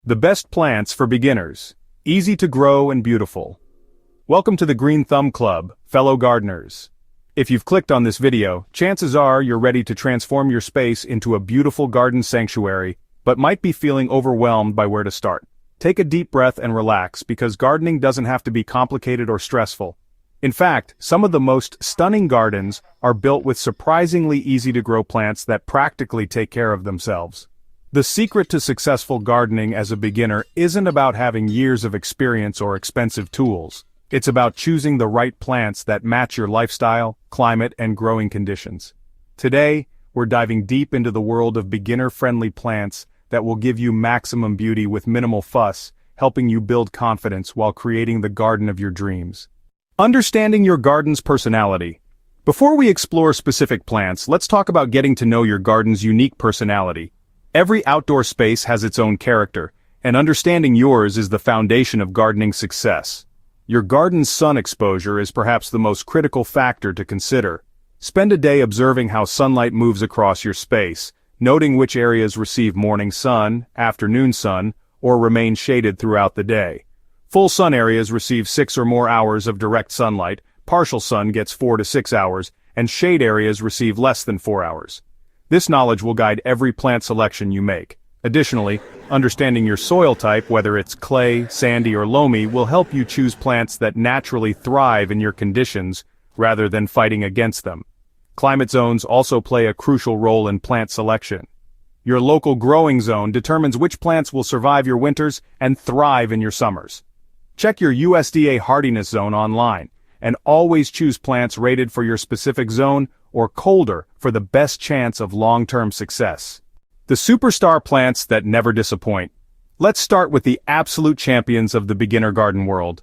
The best plants for beginners. Easy to grow and beautiful. Welcome to the Green Thumb Club, fellow gardeners. If you've clicked on this video, chances are you're ready to transform your space into a beautiful garden sanctuary, but might be feeling overwhelmed by where to start. Take a deep breath and relax, because gardening doesn't have to be complicated or stressful. In fact, some of the most stunning gardens are built with surprisingly easy-to-grow plants that practically take care of themselves. The secret to successful gardening as a beginner isn't about having years of experience or expensive tools. It's about choosing the right plants that match your lifestyle, climate, and growing conditions. Today, we're diving deep into the world of beginner-friendly plants that will give you maximum beauty with minimal fuss, helping you build confidence while creating the garden of your dreams. Understanding your garden's personality. Before we explore specific plants, let's talk about getting to know your garden's unique personality. Every outdoor space has its own character, and understanding yours is the foundation of gardening success. Your garden's sun exposure is perhaps the most critical factor to consider. Spend a day observing how sunlight moves across your space, noting which areas receive morning sun, afternoon sun, or remain shaded throughout the day. Full sun areas receive 6 or more hours of direct sunlight, partial sun gets 4 to 6 hours, and shade areas receive less than 4 hours. This knowledge will guide every plant selection you make. Additionally, understanding your soil type, whether it's clay, sandy, or loamy, will help you choose plants that naturally thrive in your conditions rather than fighting against them. Climate zones also play a crucial role in plant selection. Your local growing zone determines which plants will survive your winters and thrive in your summers. Check your USDA hardiness zone online, and always choose plants rated for your specific zone or colder for the best chance of long-term success. The superstar plants that never disappoint. Let's start with the absolute champions of the beginner garden world.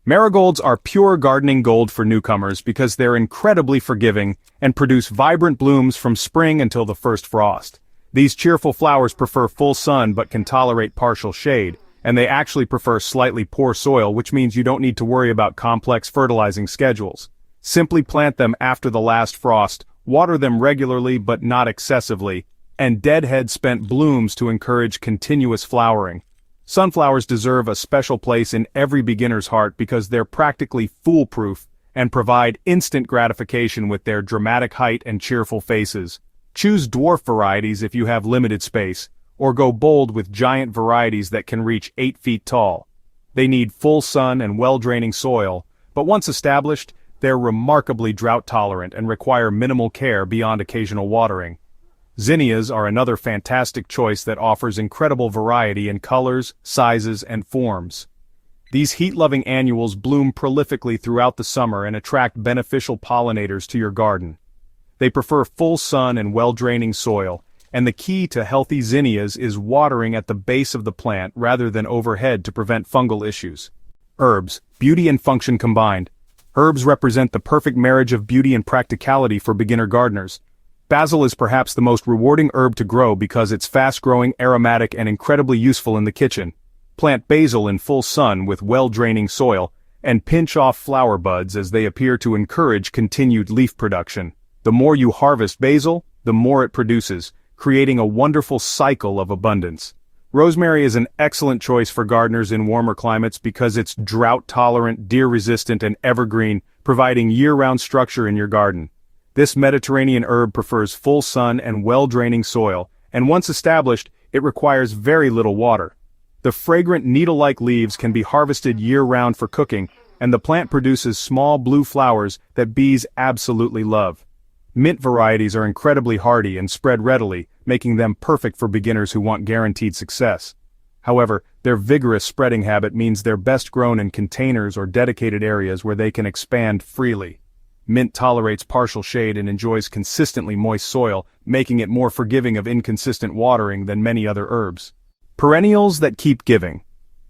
Marigolds are pure gardening gold for newcomers because they're incredibly forgiving and produce vibrant blooms from spring until the first frost. These cheerful flowers prefer full sun but can tolerate partial shade, and they actually prefer slightly poor soil, which means you don't need to worry about complex fertilizing schedules. Simply plant them after the last frost, water them regularly but not excessively, and deadhead spent blooms to encourage continuous flowering. Sunflowers deserve a special place in every beginner's heart because they're practically foolproof and provide instant gratification with their dramatic height and cheerful faces. Choose dwarf varieties if you have limited space, or go bold with giant varieties that can reach 8 feet tall. They need full sun and well-draining soil, but once established, they're remarkably drought-tolerant and require minimal care beyond occasional watering. Zinnias are another fantastic choice that offers incredible variety in colors, sizes, and forms. These heat-loving annuals bloom prolifically throughout the summer and attract beneficial pollinators to your garden. They prefer full sun and well-draining soil, and the key to healthy zinnias is watering at the base of the plant rather than overhead to prevent fungal issues. Herbs, beauty and function combined. Herbs represent the perfect marriage of beauty and practicality for beginner gardeners. Basil is perhaps the most rewarding herb to grow because it's fast-growing, aromatic, and incredibly useful in the kitchen. Plant basil in full sun with well-draining soil, and pinch off flower buds as they appear to encourage continued leaf production. The more you harvest basil, the more it produces, creating a wonderful cycle of abundance. Rosemary is an excellent choice for gardeners in warmer climates because it's drought-tolerant, deer-resistant, and evergreen, providing year-round structure in your garden. This Mediterranean herb prefers full sun and well-draining soil, and once established, it requires very little water. The fragrant needle-like leaves can be harvested year-round for cooking, and the plant produces small blue flowers that bees absolutely love. Mint varieties are incredibly hardy and spread readily, making them perfect for beginners who want guaranteed success. However, their vigorous spreading habit means they're best grown in containers or dedicated areas where they can expand freely. Mint tolerates partial shade and enjoys consistently moist soil, making it more forgiving of inconsistent watering than many other herbs. Perennials that keep giving.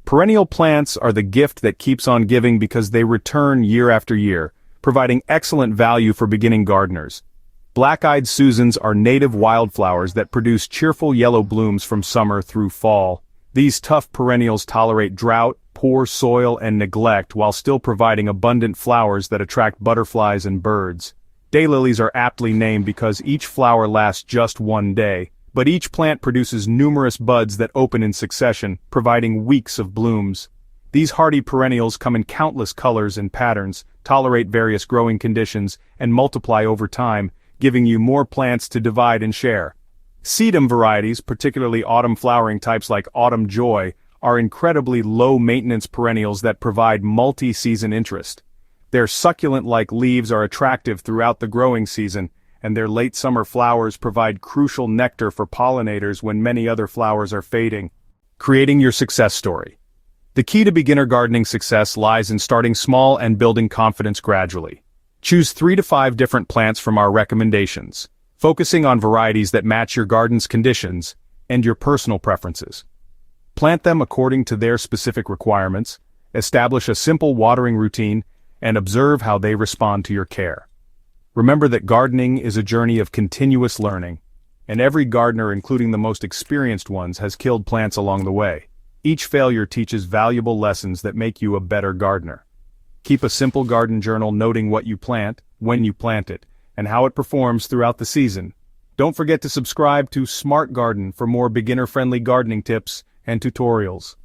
Perennial plants are the gift that keeps on giving because they return year after year, providing excellent value for beginning gardeners. Black-eyed Susans are native wildflowers that produce cheerful yellow blooms from summer through fall. These tough perennials tolerate drought, poor soil, and neglect while still providing abundant flowers that attract butterflies and birds. Daylilies are aptly named because each flower lasts just one day, But each plant produces numerous buds that open in succession, providing weeks of blooms. These hardy perennials come in countless colors and patterns, tolerate various growing conditions, and multiply over time, giving you more plants to divide and share. Sedum varieties, particularly autumn flowering types like Autumn Joy, are incredibly low-maintenance perennials that provide multi-season interest. Their succulent-like leaves are attractive throughout the growing season, and their late summer flowers provide crucial nectar for pollinators when many other flowers are fading. Creating your success story. The key to beginner gardening success lies in starting small and building confidence gradually. Choose 3 to 5 different plants from our recommendations, focusing on varieties that match your garden's conditions and your personal preferences. Plant them according to their specific requirements, establish a simple watering routine, and observe how they respond to your care. Remember that gardening is a journey of continuous learning, and every gardener, including the most experienced ones, has killed plants along the way. Each failure teaches valuable lessons that make you a better gardener. Keep a simple garden journal noting what you plant, when you plant it, and how it performs throughout the season. Don't forget to subscribe to Smart Garden for more beginner-friendly gardening tips and tutorials.